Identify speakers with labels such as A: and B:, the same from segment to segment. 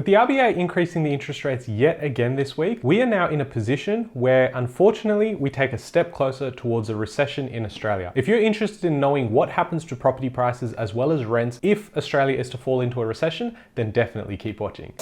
A: With the RBA increasing the interest rates yet again this week, we are now in a position where unfortunately we take a step closer towards a recession in Australia. If you're interested in knowing what happens to property prices as well as rents if Australia is to fall into a recession, then definitely keep watching.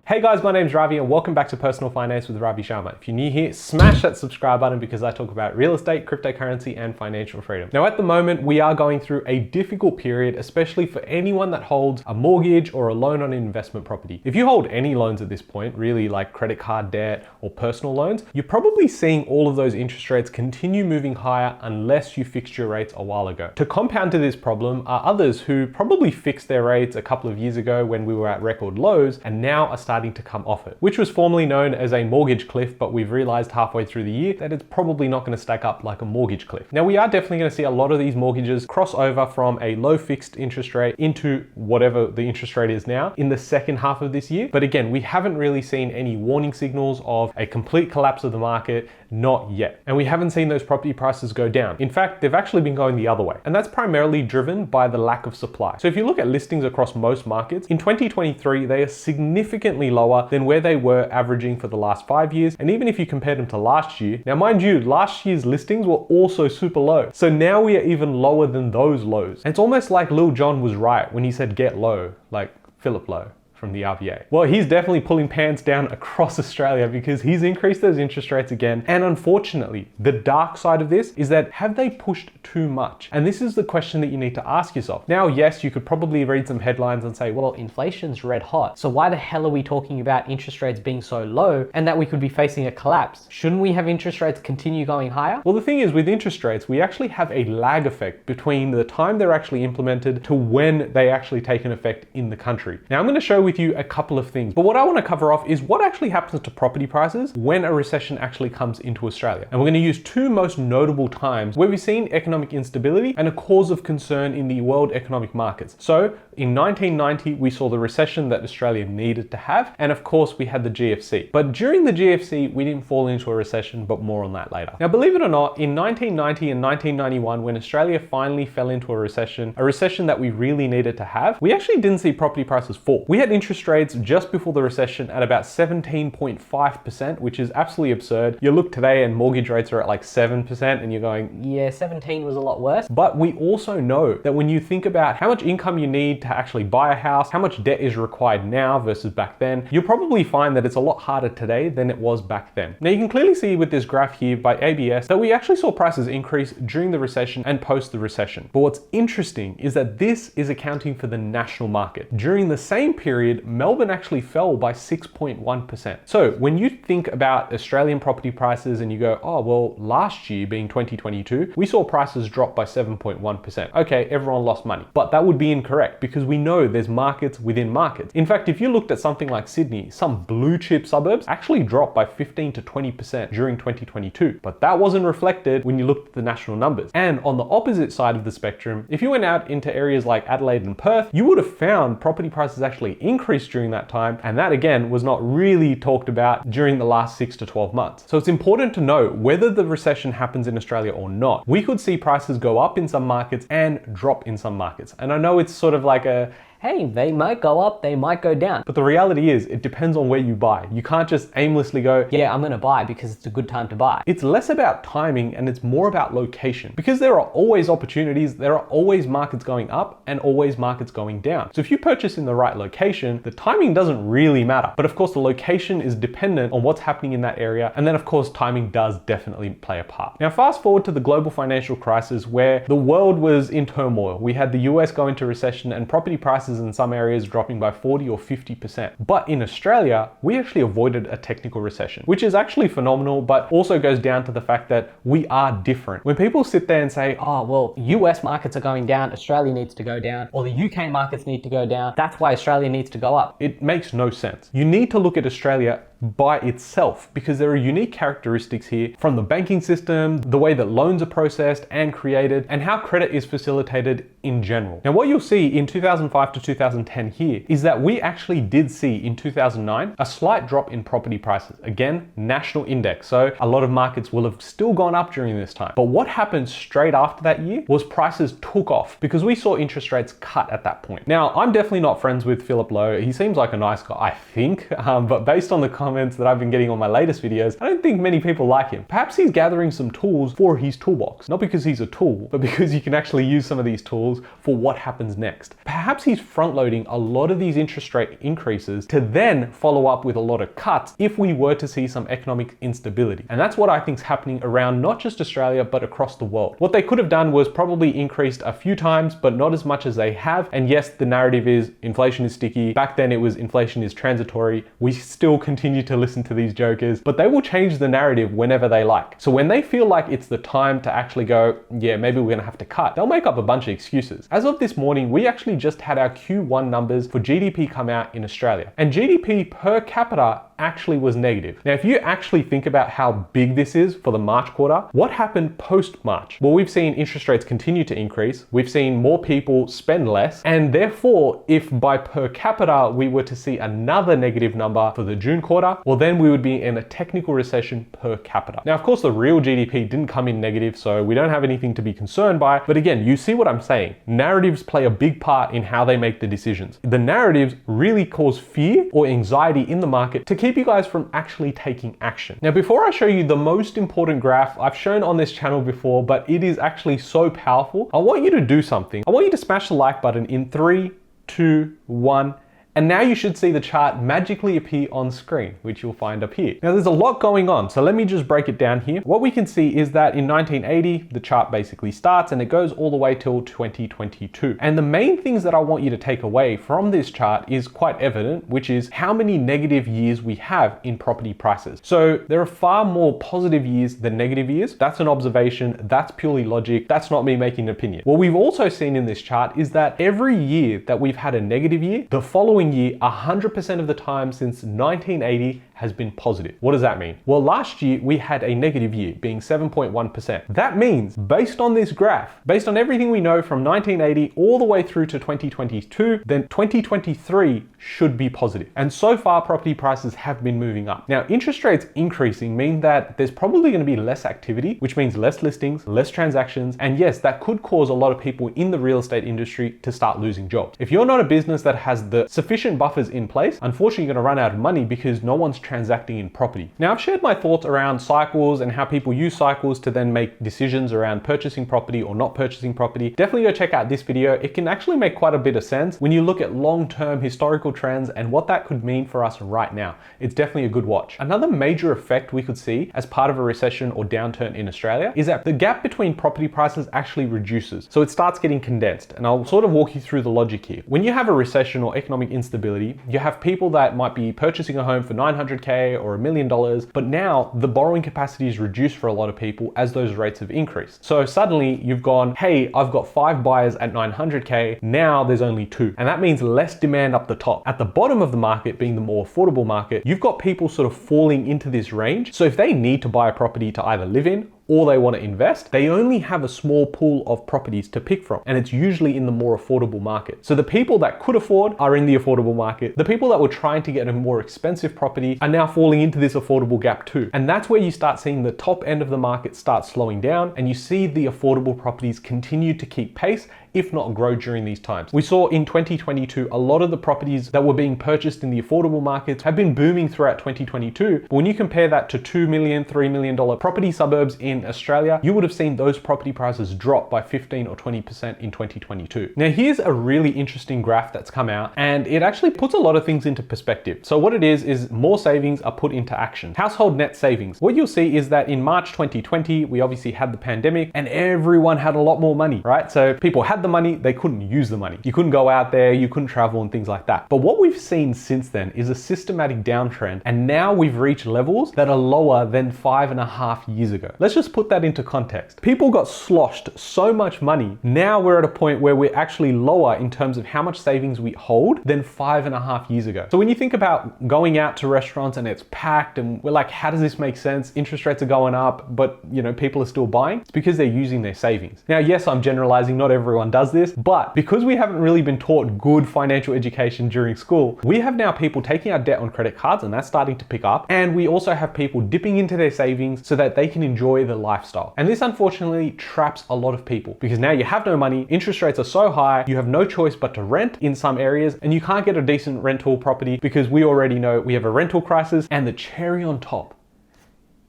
A: Hey guys, my name's Ravi and welcome back to Personal Finance with Ravi Sharma. If you're new here, smash that subscribe button because I talk about real estate, cryptocurrency, and financial freedom. Now at the moment, we are going through a difficult period, especially for anyone that holds a mortgage or a loan on an investment property. If you hold any loans at this point, really like credit card debt or personal loans, you're probably seeing all of those interest rates continue moving higher unless you fixed your rates a while ago. To compound to this problem are others who probably fixed their rates a couple of years ago when we were at record lows and now are starting to come off it, which was formerly known as a mortgage cliff, but we've realized halfway through the year that it's probably not going to stack up like a mortgage cliff. Now we are definitely going to see a lot of these mortgages cross over from a low fixed interest rate into whatever the interest rate is now in the second half of this year. But again, we haven't really seen any warning signals of a complete collapse of the market, not yet. And we haven't seen those property prices go down. In fact, they've actually been going the other way. And that's primarily driven by the lack of supply. So if you look at listings across most markets, in 2023, they are significantly lower than where they were averaging for the last 5 years. And even if you compare them to last year, now mind you, last year's listings were also super low. So now we are even lower than those lows. And it's almost like Lil Jon was right when he said get low, like Philip Lowe from the RBA. Well, he's definitely pulling pants down across Australia because he's increased those interest rates again. And unfortunately, the dark side of this is that have they pushed too much? And this is the question that you need to ask yourself. Now, yes, you could probably read some headlines and say, well, inflation's red hot. So why the hell are we talking about interest rates being so low and that we could be facing a collapse? Shouldn't we have interest rates continue going higher? Well, the thing is with interest rates, we actually have a lag effect between the time they're actually implemented to when they actually take an effect in the country. Now, I'm going to show with you a couple of things, but what I want to cover off is what actually happens to property prices when a recession actually comes into Australia. And we're going to use two most notable times where we've seen economic instability and a cause of concern in the world economic markets. So in 1990, we saw the recession that Australia needed to have. And of course, we had the GFC. But during the GFC, we didn't fall into a recession, but more on that later. Now, believe it or not, in 1990 and 1991, when Australia finally fell into a recession that we really needed to have, we actually didn't see property prices fall. We had interest rates just before the recession at about 17.5%, which is absolutely absurd. You look today and mortgage rates are at like 7% and you're going, yeah, 17 was a lot worse. But we also know that when you think about how much income you need to actually buy a house, how much debt is required now versus back then, you'll probably find that it's a lot harder today than it was back then. Now you can clearly see with this graph here by ABS that we actually saw prices increase during the recession and post the recession. But what's interesting is that this is accounting for the national market. During the same period, Melbourne actually fell by 6.1%. So when you think about Australian property prices and you go, oh, well, last year being 2022, we saw prices drop by 7.1%. Okay, everyone lost money, but that would be incorrect because we know there's markets within markets. In fact, if you looked at something like Sydney, some blue chip suburbs actually dropped by 15 to 20% during 2022, but that wasn't reflected when you looked at the national numbers. And on the opposite side of the spectrum, if you went out into areas like Adelaide and Perth, you would have found property prices actually increased during that time. And that again was not really talked about during the last 6 to 12 months. So it's important to know whether the recession happens in Australia or not. We could see prices go up in some markets and drop in some markets. And I know it's sort of like a, hey, they might go up, they might go down. But the reality is, it depends on where you buy. You can't just aimlessly go, yeah, I'm gonna buy because it's a good time to buy. It's less about timing and it's more about location. Because there are always opportunities, there are always markets going up and always markets going down. So if you purchase in the right location, the timing doesn't really matter. But of course, the location is dependent on what's happening in that area. And then of course, timing does definitely play a part. Now, fast forward to the global financial crisis where the world was in turmoil. We had the US go into recession and property prices in some areas dropping by 40 or 50%. But in Australia, we actually avoided a technical recession, which is actually phenomenal, but also goes down to the fact that we are different. When people sit there and say, oh, well, US markets are going down, Australia needs to go down, or the UK markets need to go down, that's why Australia needs to go up. It makes no sense. You need to look at Australia by itself because there are unique characteristics here from the banking system, the way that loans are processed and created, and how credit is facilitated in general. Now, what you'll see in 2005 to 2010 here is that we actually did see in 2009 a slight drop in property prices. Again, national index. So a lot of markets will have still gone up during this time. But what happened straight after that year was prices took off because we saw interest rates cut at that point. Now, I'm definitely not friends with Philip Lowe. He seems like a nice guy, I think. But based on the comments that I've been getting on my latest videos, I don't think many people like him. Perhaps he's gathering some tools for his toolbox. Not because he's a tool, but because you can actually use some of these tools for what happens next. Perhaps he's front loading a lot of these interest rate increases to then follow up with a lot of cuts if we were to see some economic instability. And that's what I think is happening around not just Australia, but across the world. What they could have done was probably increased a few times, but not as much as they have. And yes, the narrative is inflation is sticky. Back then it was inflation is transitory. We still continue to listen to these jokers, but they will change the narrative whenever they like. So when they feel like it's the time to actually go, yeah, maybe we're gonna have to cut, they'll make up a bunch of excuses. As of this morning, we actually just had our Q1 numbers for GDP come out in Australia. And GDP per capita actually was negative. Now, if you actually think about how big this is for the March quarter, what happened post-March? Well, we've seen interest rates continue to increase. We've seen more people spend less. And therefore, if by per capita we were to see another negative number for the June quarter, well, then we would be in a technical recession per capita. Now, of course, the real GDP didn't come in negative, so we don't have anything to be concerned by. But again, you see what I'm saying. Narratives play a big part in how they make the decisions. The narratives really cause fear or anxiety in the market to keep you guys from actually taking action. Now, before I show you the most important graph I've shown on this channel before, but it is actually so powerful, I want you to do something. I want you to smash the like button in 3, 2, 1. And now you should see the chart magically appear on screen, which you'll find up here. Now there's a lot going on, so let me just break it down here. What we can see is that in 1980, the chart basically starts and it goes all the way till 2022. And the main things that I want you to take away from this chart is quite evident, which is how many negative years we have in property prices. So there are far more positive years than negative years. That's an observation, that's purely logic, that's not me making an opinion. What we've also seen in this chart is that every year that we've had a negative year, the following year, 100% of the time since 1980 has been positive. What does that mean? Well, last year we had a negative year, being 7.1%. That means, based on this graph, based on everything we know from 1980 all the way through to 2022, then 2023 should be positive. And so far, property prices have been moving up. Now, interest rates increasing mean that there's probably going to be less activity, which means less listings, less transactions, and yes, that could cause a lot of people in the real estate industry to start losing jobs. If you're not a business that has the sufficient buffers in place, unfortunately, you're going to run out of money because no one's transacting in property. Now, I've shared my thoughts around cycles and how people use cycles to then make decisions around purchasing property or not purchasing property. Definitely go check out this video. It can actually make quite a bit of sense when you look at long-term historical trends and what that could mean for us right now. It's definitely a good watch. Another major effect we could see as part of a recession or downturn in Australia is that the gap between property prices actually reduces. So it starts getting condensed. And I'll sort of walk you through the logic here. When you have a recession or economic instability, you have people that might be purchasing a home for $900K or $1 million, but now the borrowing capacity is reduced for a lot of people as those rates have increased. So suddenly you've gone, hey, I've got 5 buyers at $900K, now there's only 2. And that means less demand up the top. At the bottom of the market, being the more affordable market, you've got people sort of falling into this range. So if they need to buy a property to either live in or they want to invest, they only have a small pool of properties to pick from. And it's usually in the more affordable market. So the people that could afford are in the affordable market. The people that were trying to get a more expensive property are now falling into this affordable gap too. And that's where you start seeing the top end of the market start slowing down and you see the affordable properties continue to keep pace, if not grow during these times. We saw in 2022, a lot of the properties that were being purchased in the affordable markets have been booming throughout 2022. But when you compare that to $2 million, $3 million property suburbs in Australia, you would have seen those property prices drop by 15 or 20% in 2022. Now, here's a really interesting graph that's come out and it actually puts a lot of things into perspective. So what it is more savings are put into action. Household net savings. What you'll see is that in March 2020, we obviously had the pandemic and everyone had a lot more money, right? So people had had the money, they couldn't use the money. You couldn't go out there, you couldn't travel and things like that. But what we've seen since then is a systematic downtrend, and now we've reached levels that are lower than 5.5 years ago. Let's just put that into context. People got sloshed so much money. Now we're at a point where we're actually lower in terms of how much savings we hold than 5.5 years ago. So when you think about going out to restaurants and it's packed and we're like, how does this make sense? Interest rates are going up, but people are still buying. It's because they're using their savings. Now, yes, I'm generalizing, not everyone does this, but because we haven't really been taught good financial education during school, we have now people taking out debt on credit cards, and that's starting to pick up. And we also have people dipping into their savings so that they can enjoy the lifestyle. And this unfortunately traps a lot of people because now you have no money, interest rates are so high, you have no choice but to rent in some areas, and you can't get a decent rental property because we already know we have a rental crisis. And the cherry on top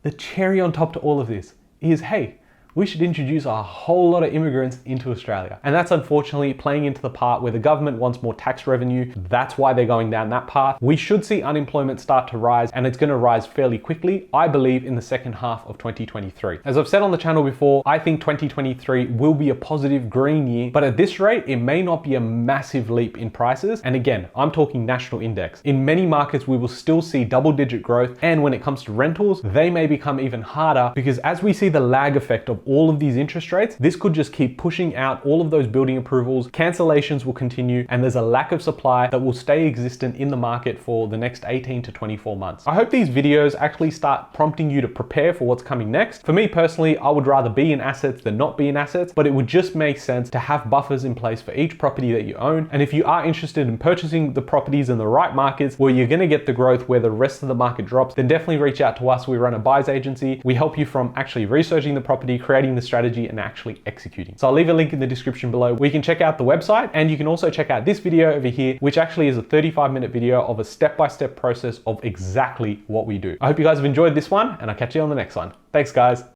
A: to all of this is, hey, we should introduce a whole lot of immigrants into Australia. And that's unfortunately playing into the part where the government wants more tax revenue. That's why they're going down that path. We should see unemployment start to rise, and it's gonna rise fairly quickly, I believe, in the second half of 2023. As I've said on the channel before, I think 2023 will be a positive green year, but at this rate, it may not be a massive leap in prices. And again, I'm talking national index. In many markets, we will still see double-digit growth. And when it comes to rentals, they may become even harder because as we see the lag effect of all of these interest rates, this could just keep pushing out all of those building approvals, cancellations will continue, and there's a lack of supply that will stay existent in the market for the next 18 to 24 months. I hope these videos actually start prompting you to prepare for what's coming next. For me personally, I would rather be in assets than not be in assets, but it would just make sense to have buffers in place for each property that you own. And if you are interested in purchasing the properties in the right markets where you're gonna get the growth where the rest of the market drops, then definitely reach out to us. We run a buyer's agency. We help you from actually researching the property, creating the strategy, and actually executing. So I'll leave a link in the description below where you can check out the website, and you can also check out this video over here, which actually is a 35-minute video of a step-by-step process of exactly what we do. I hope you guys have enjoyed this one, and I'll catch you on the next one. Thanks, guys.